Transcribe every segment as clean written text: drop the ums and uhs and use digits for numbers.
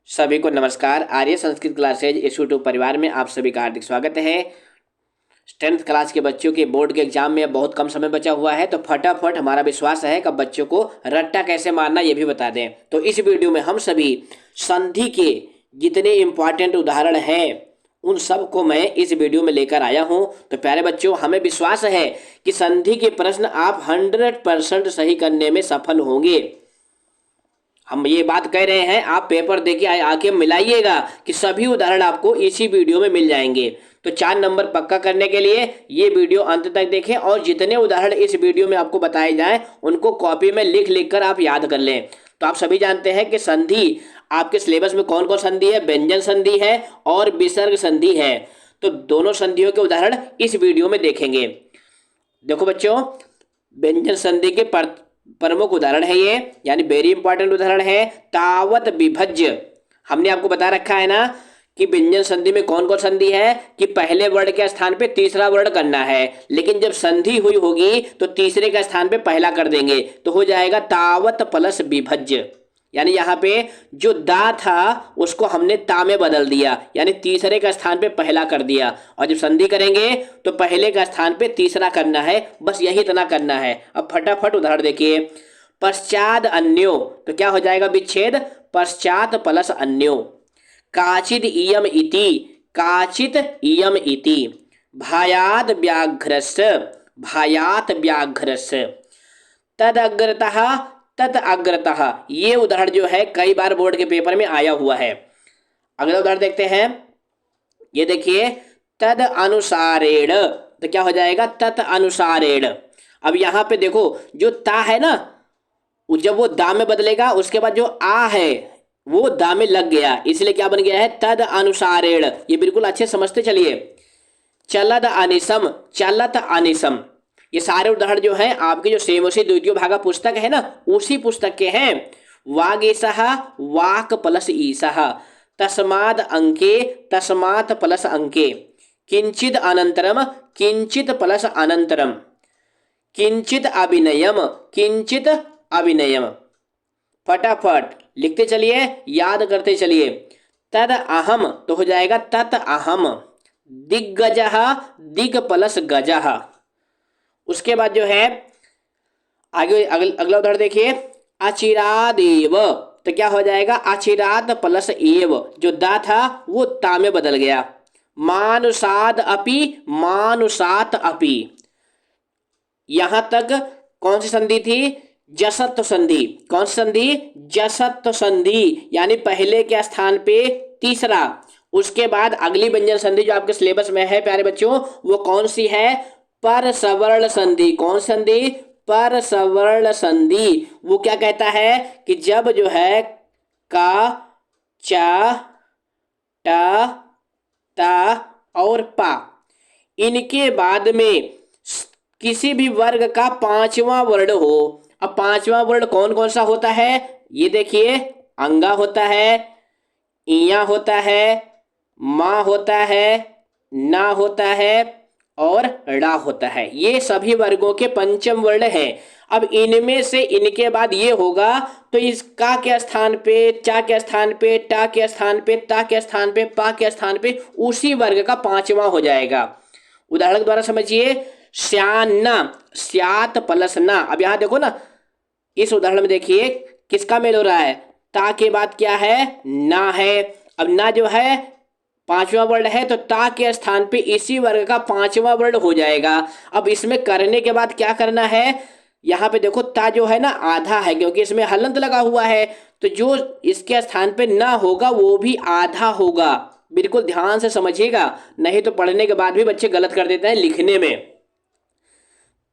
सभी को नमस्कार। आर्य संस्कृत क्लासेज इस यूट्यूब परिवार में आप सभी का हार्दिक स्वागत है। 10th क्लास के बच्चों के बोर्ड के एग्जाम में अब बहुत कम समय बचा हुआ है, तो फटाफट हमारा विश्वास है कि बच्चों को रट्टा कैसे मारना ये भी बता दें। तो इस वीडियो में हम सभी संधि के जितने इंपॉर्टेंट उदाहरण हैं उन सब को मैं इस वीडियो में लेकर आया हूं। तो प्यारे बच्चों, हमें विश्वास है कि संधि के प्रश्न आप 100% सही करने में सफल होंगे। हम ये बात कह रहे हैं, आप पेपर देके आके मिलाइएगा कि सभी उदाहरण आपको इसी वीडियो में मिल जाएंगे। तो 4 नंबर पक्का करने के लिए ये वीडियो अंत तक देखें और जितने उदाहरण इस वीडियो में आपको बताए जाएं उनको कॉपी में लिख लिख कर आप याद कर लें। तो आप सभी जानते हैं कि संधि आपके सिलेबस में कौन कौन संधि है, व्यंजन संधि है और विसर्ग संधि है। तो दोनों संधियों के उदाहरण इस वीडियो में देखेंगे। देखो बच्चों, व्यंजन संधि के प्रमुख उदाहरण है ये, यानी वेरी इंपॉर्टेंट उदाहरण है। तावत विभज्य, हमने आपको बता रखा है ना कि व्यंजन संधि में कौन कौन संधि है कि पहले वर्ण के स्थान पे तीसरा वर्ण करना है, लेकिन जब संधि हुई होगी तो तीसरे के स्थान पे पहला कर देंगे, तो हो जाएगा तावत प्लस विभज्य। यानी यहाँ पे जो दा था उसको हमने ता में बदल दिया, यानी तीसरे का स्थान पे पहला कर दिया। और जब संधि करेंगे तो पहले का स्थान पे तीसरा करना है, बस यही इतना करना है। अब फटाफट उदाहरण देखिए। पश्चात अन्यो, तो क्या हो जाएगा विच्छेद, पश्चात प्लस अन्यो। काचिद इयम इति, काचित इयम इति। भायात व्याघ्रस्य, भायात व्याघ्रस्य। तदग्रतः तत् अग्रतः, ये उदाहरण जो है कई बार बोर्ड के पेपर में आया हुआ है। अगला उदाहरण देखते हैं। ये देखिए, तद अनुसारेण, तो क्या हो जाएगा तत् अनुसारेण। अब यहां पे देखो जो ता है ना, जब वो दा में बदलेगा उसके बाद जो आ है वो दा में लग गया, इसलिए क्या बन गया है तद अनुसारेण। ये बिल्कुल अच्छे समझते चलिए। चलद अनिसम, चलत अनिसम, ये सारे उदाहरण जो हैं आपके जो सेमोसी द्वितीय भागा पुस्तक है ना उसी पुस्तक के हैं। वाग ईसह, वाक प्लस ईसह। तस्माद अंके, तस्मात प्लस अंके। किंचित अनंतरम, किंचित प्लस अनंतरम। किंचित अभिनयम, किंचित अभिनयम। फटाफट लिखते चलिए, याद करते चलिए। तद अहम, तो हो जाएगा तत अहम। दिग्गजः, दिग प्लस गजः। उसके बाद जो है आगे अगला उदाहरण देखिए। अचिरादेव, तो क्या हो जाएगा अचिरात प्लस एव, जो दा था वो ता में बदल गया। मानुषाद अपि, मानुषात अपि। यहां तक कौन सी संधि थी, जसत्व संधि। कौन सी संधि, जसत्व संधि, यानी पहले के स्थान पे तीसरा। उसके बाद अगली व्यंजन संधि जो आपके सिलेबस में है प्यारे बच्चों, वो कौन सी है, पर सवर्ण संधि। कौन संधि, पर सवर्ण संधि। वो क्या कहता है कि जब जो है का, चा, टा, ता और पा, इनके बाद में किसी भी वर्ग का पांचवा वर्ण हो। अब पांचवा वर्ण कौन कौन सा होता है, ये देखिए। अंगा होता है, इया होता है, मां होता है, ना होता है और ड़ा होता है। ये सभी वर्गों के पंचम वर्ण हैं। अब इनमें से इनके बाद ये होगा तो इस का के स्थान पे, चा के स्थान पे, टा के स्थान पे, ता के स्थान पे, पा के स्थान पे उसी वर्ग का पांचवा हो जाएगा। उदाहरण के द्वारा समझिए। श्याना, स्यात प्लस ना। अब यहां देखो ना, इस उदाहरण में देखिए किसका मेल हो रहा है, ता के बाद क्या है, ना है। अब ना जो है पांचवा वर्ण है तो ता के स्थान पे इसी वर्ग का पांचवा वर्ण हो जाएगा। अब इसमें करने के बाद क्या करना है, यहाँ पे देखो ता जो है ना आधा है क्योंकि इसमें हलंत लगा हुआ है, तो जो इसके स्थान पे ना होगा वो भी आधा होगा। बिल्कुल ध्यान से समझिएगा, नहीं तो पढ़ने के बाद भी बच्चे गलत कर देते हैं लिखने में।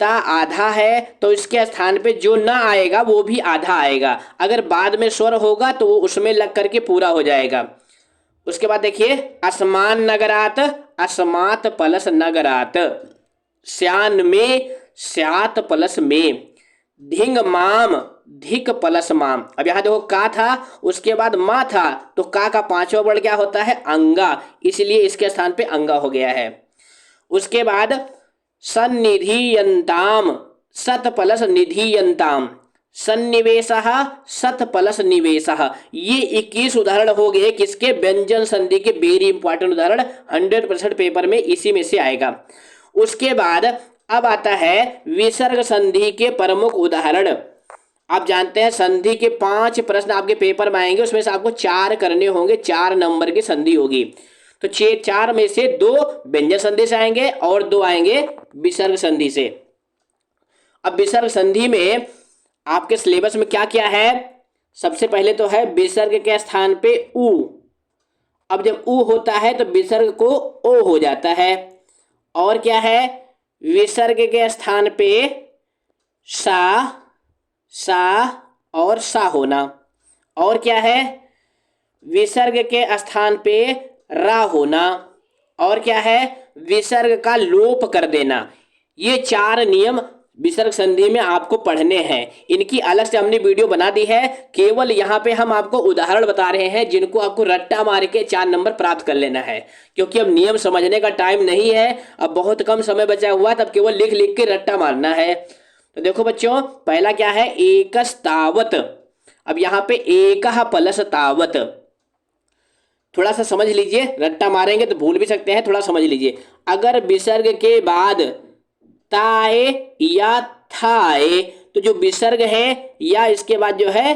ता आधा है तो इसके स्थान पे जो ना आएगा वो भी आधा आएगा। अगर बाद में स्वर होगा तो वो उसमें लग करके पूरा हो जाएगा। उसके बाद देखिए। असमान नगरात, असमात प्लस नगरात। श्यान में, स्यात प्लस में। धिंग माम, धिक प्लस माम। अब यहां देखो का था उसके बाद मां था, तो का पांचवा वर्ण क्या होता है, अंगा, इसलिए इसके स्थान पे अंगा हो गया है। उसके बाद सन्निधियंताम, सत प्लस निधियंताम। सन्निवेशः, सत प्लस निवेशः। ये 21 उदाहरण हो गए किसके, व्यंजन संधि के। वेरी इंपॉर्टेंट उदाहरण, 100% पेपर में इसी में से आएगा। उसके बाद अब आता है विसर्ग संधि के प्रमुख उदाहरण। आप जानते हैं संधि के 5 प्रश्न आपके पेपर में आएंगे, उसमें से आपको 4 करने होंगे, 4 नंबर की संधि होगी। तो 4 में से 2 व्यंजन संधि से आएंगे और 2 आएंगे विसर्ग संधि से। अब विसर्ग संधि में आपके सिलेबस में क्या क्या है, सबसे पहले तो है विसर्ग के स्थान पे उ। अब जब उ होता है तो विसर्ग को ओ हो जाता है। और क्या है, विसर्ग के स्थान पे सा, और सा होना। और क्या है, विसर्ग के स्थान पे रा होना। और क्या है, विसर्ग का लोप कर देना। ये 4 नियम विसर्ग संधि में आपको पढ़ने हैं। इनकी अलग से हमने वीडियो बना दी है, केवल यहाँ पे हम आपको उदाहरण बता रहे हैं जिनको आपको रट्टा मार के 4 नंबर प्राप्त कर लेना है, क्योंकि अब नियम समझने का टाइम नहीं है, अब बहुत कम समय बचा हुआ, तब केवल लिख लिख के रट्टा मारना है। तो देखो बच्चों, पहला क्या है, एकस तावत। अब यहाँ पे एकह प्लस तावत, थोड़ा सा समझ लीजिए, रट्टा मारेंगे तो भूल भी सकते हैं, थोड़ा समझ लीजिए। अगर विसर्ग के बाद ताए या थाए, तो जो विसर्ग है या इसके बाद जो है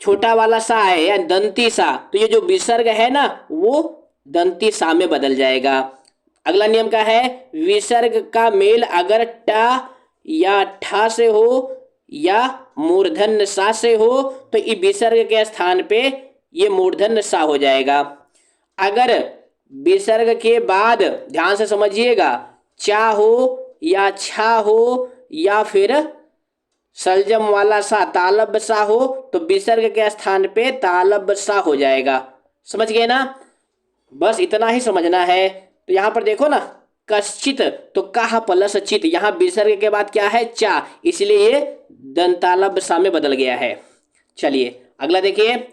छोटा वाला सा है या दंती सा, तो ये जो विसर्ग है ना वो दंती सा में बदल जाएगा। अगला नियम क्या है, विसर्ग का मेल अगर टा या ठा से हो या मूर्धन्य सा से हो तो ये विसर्ग के स्थान पे ये मूर्धन्य सा हो जाएगा। अगर विसर्ग के बाद ध्यान से समझिएगा चा हो या छा हो या फिर सलजम वाला सा तालब सा हो तो विसर्ग के स्थान पे तालब सा हो जाएगा। समझ गए ना, बस इतना ही समझना है। तो यहां पर देखो ना, कश्चित तो कहा प्लस चित, यहाँ विसर्ग के बाद क्या है, चा, इसलिए ये दंतालब सा में बदल गया है। चलिए अगला देखिए,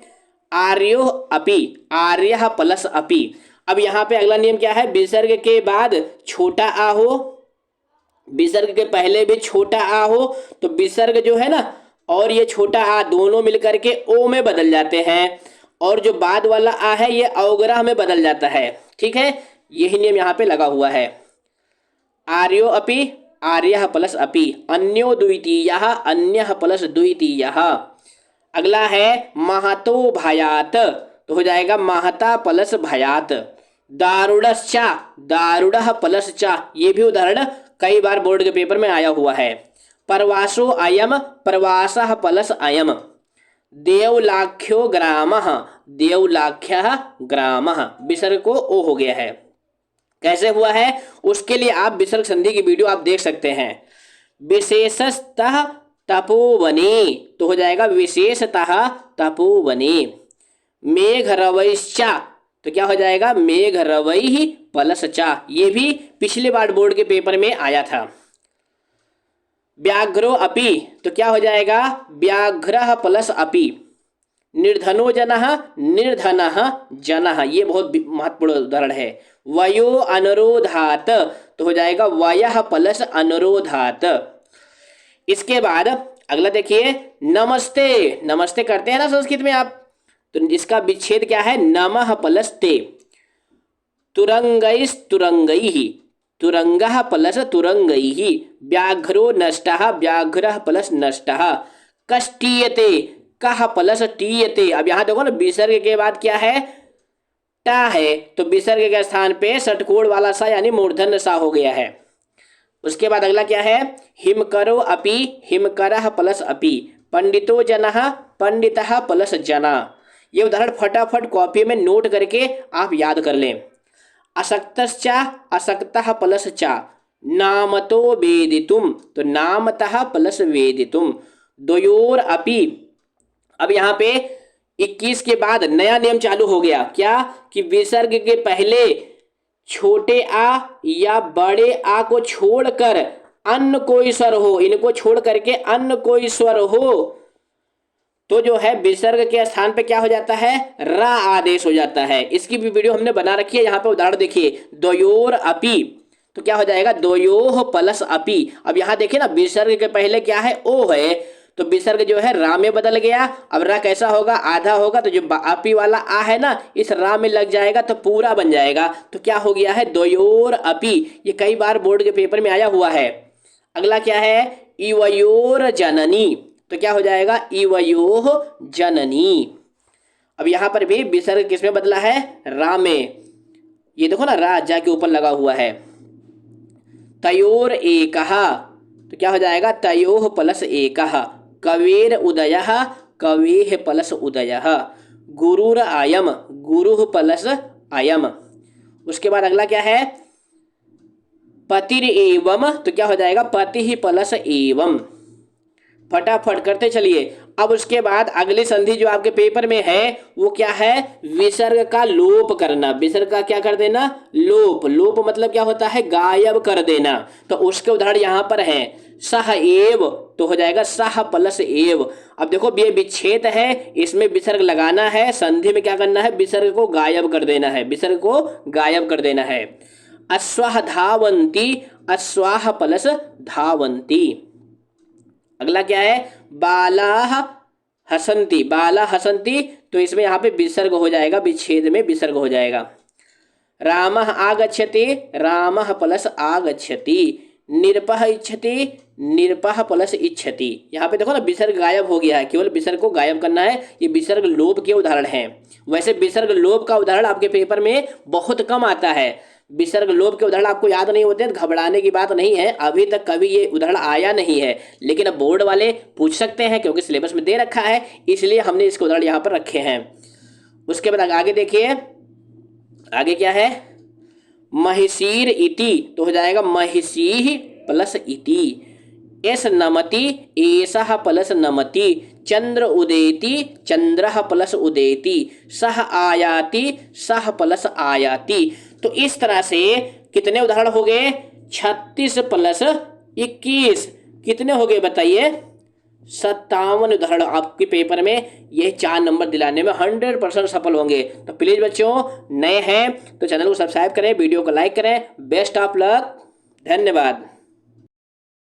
आर्यो अपि, आर्य प्लस अपि। अब यहाँ पे अगला नियम क्या है, विसर्ग के बाद छोटा आ हो, विसर्ग के पहले भी छोटा आ हो तो विसर्ग जो है ना और ये छोटा आ दोनों मिलकर के ओ में बदल जाते हैं, और जो बाद वाला आ है ये अवग्रह में बदल जाता है। ठीक है, यही नियम यहाँ पे लगा हुआ है। आर्यो अपि, आर्य प्लस अपि, अन्यो द्वितीयः, अन्यः प्लस द्वितीयः। अगला है महतो भयात, तो हो जाएगा महता प्लस भयात। दारुणश्चा, दारुणः प्लस चा, ये भी उदाहरण कई बार बोर्ड के पेपर में आया हुआ है। प्रवासो अयम, प्रवासः प्लस अयम। देवलाख्यो ग्रामः, देवलाख्यः ग्रामः, विसर्ग को ओ हो गया है। कैसे हुआ है उसके लिए आप विसर्ग संधि की वीडियो आप देख सकते हैं। विशेषतः तपोवने, तो हो जाएगा विशेषतः तपोवने। मेघ रवैश्चा, तो क्या हो जाएगा, मेघ रवैहि प्लस चा, ये भी पिछले बार बोर्ड के पेपर में आया था। व्याघ्रो अपि, तो क्या हो जाएगा, व्याघ्रः प्लस अपि। निर्धनो जनः, निर्धनः जनः, ये बहुत महत्वपूर्ण उदाहरण है। वयो अनुरोधात, तो हो जाएगा वयः प्लस अनुरोधात। इसके बाद अगला देखिए, नमस्ते, नमस्ते करते हैं ना संस्कृत में आप, तो इसका विच्छेद क्या है, नमः प्लस ते। तुरंगैस् तुरंगैहि, तुरंगः प्लस तुरंगैहि। व्याघ्रो नष्टः, व्याघ्रः प्लस नष्टः। कष्टीयते, कः प्लस टीयते। अब यहाँ देखो ना, विसर्ग के बाद क्या है, टा है, तो विसर्ग के स्थान पे षटकोण वाला सा यानी मूर्धन्य सा हो गया है। उसके बाद अगला क्या है, हिमकरो अपि, हिमकरः प्लस अपि। पंडितो जनः, पंडितः प्लस जना। ये उदाहरण फटाफट कॉपी में नोट करके आप याद कर लें। असक्तश्चा, असक्तः प्लस चा। नामतो वेदितुम, तो नामतः प्लस वेदितुम। द्वयोर अपि, अब यहाँ पे 21 के बाद नया नियम चालू हो गया, क्या कि विसर्ग के पहले छोटे आ या बड़े आ को छोड़कर अन्य कोई स्वर हो, इनको छोड़ करके अन्य कोई स्वर हो तो जो है विसर्ग के स्थान पे क्या हो जाता है, रा आदेश हो जाता है। इसकी भी वीडियो हमने बना रखी है, यहाँ पे उदाहरण देखिए, द्वयोर अपि, तो क्या हो जाएगा, द्वयोः प्लस अपि। अब यहाँ देखिए ना, विसर्ग के पहले क्या है, ओ है, तो विसर्ग जो है रा में बदल गया। अब रा कैसा होगा, आधा होगा, तो जो अपी वाला आ है ना इस रा में लग जाएगा तो पूरा बन जाएगा। तो क्या हो गया है, द्वयोर अपी। ये कई बार बोर्ड के पेपर में आया हुआ है। अगला क्या है, इवयोर जननी। तो क्या हो जाएगा, इवयोह जननी। अब यहां पर भी विसर्ग किसमें बदला है, रा में। ये देखो ना, रा जा के ऊपर लगा हुआ है। तयोर एकहा, तो क्या हो जाएगा, तयोह प्लस एकह। कवेर उदयः, कवेह प्लस उदयः। गुरुर आयम, गुरुः प्लस अयम। उसके बाद अगला क्या है, पतिर एवं, तो क्या हो जाएगा, पति ही प्लस एवं। फटाफट करते चलिए। अब उसके बाद अगली संधि जो आपके पेपर में है वो क्या है, विसर्ग का लोप करना। विसर्ग का क्या कर देना, लोप। लोप मतलब क्या होता है, गायब कर देना। तो उसके उदाहरण यहां पर है, सह एव, तो हो जाएगा सह प्लस एव। अब देखो ये विच्छेद है, इसमें विसर्ग लगाना है, संधि में क्या करना है, विसर्ग को गायब कर देना है, विसर्ग को गायब कर देना है। अश्वाह धावंती, अश्वाह प्लस धावंती। अगला क्या है, बालाह हसंती, बाला हसंती, तो इसमें यहाँ पे विसर्ग हो जाएगा, विच्छेद में विसर्ग हो जाएगा। रामः आगच्छति, रामः प्लस आगच्छति। निरपः इच्छति, निरपः प्लस इच्छति। यहाँ पे देखो ना विसर्ग गायब हो गया है, केवल विसर्ग को गायब करना है। ये विसर्ग लोप के उदाहरण हैं। वैसे विसर्ग लोप का उदाहरण आपके पेपर में बहुत कम आता है। विसर्ग लोप के उदाहरण आपको याद नहीं होते, घबराने की बात नहीं है, अभी तक कभी ये उदाहरण आया नहीं है, लेकिन अब बोर्ड वाले पूछ सकते हैं क्योंकि सिलेबस में दे रखा है, इसलिए हमने इसके उदाहरण यहाँ पर रखे हैं। उसके बाद आगे देखिए, आगे क्या है, महिषीर इति, तो हो जाएगा महिषी प्लस इति। एस नमति, एसह प्लस नमति। चंद्र उदेति, चंद्रः प्लस उदेति। सह आयाति, सह प्लस आयाति। तो इस तरह से कितने उदाहरण हो गए, 36 प्लस 21 कितने हो गए बताइए, 57 उदाहरण आपके पेपर में। ये 4 नंबर दिलाने में 100% सफल होंगे। तो प्लीज बच्चों, नए हैं तो चैनल को सब्सक्राइब करें, वीडियो को लाइक करें। बेस्ट ऑफ लक, धन्यवाद।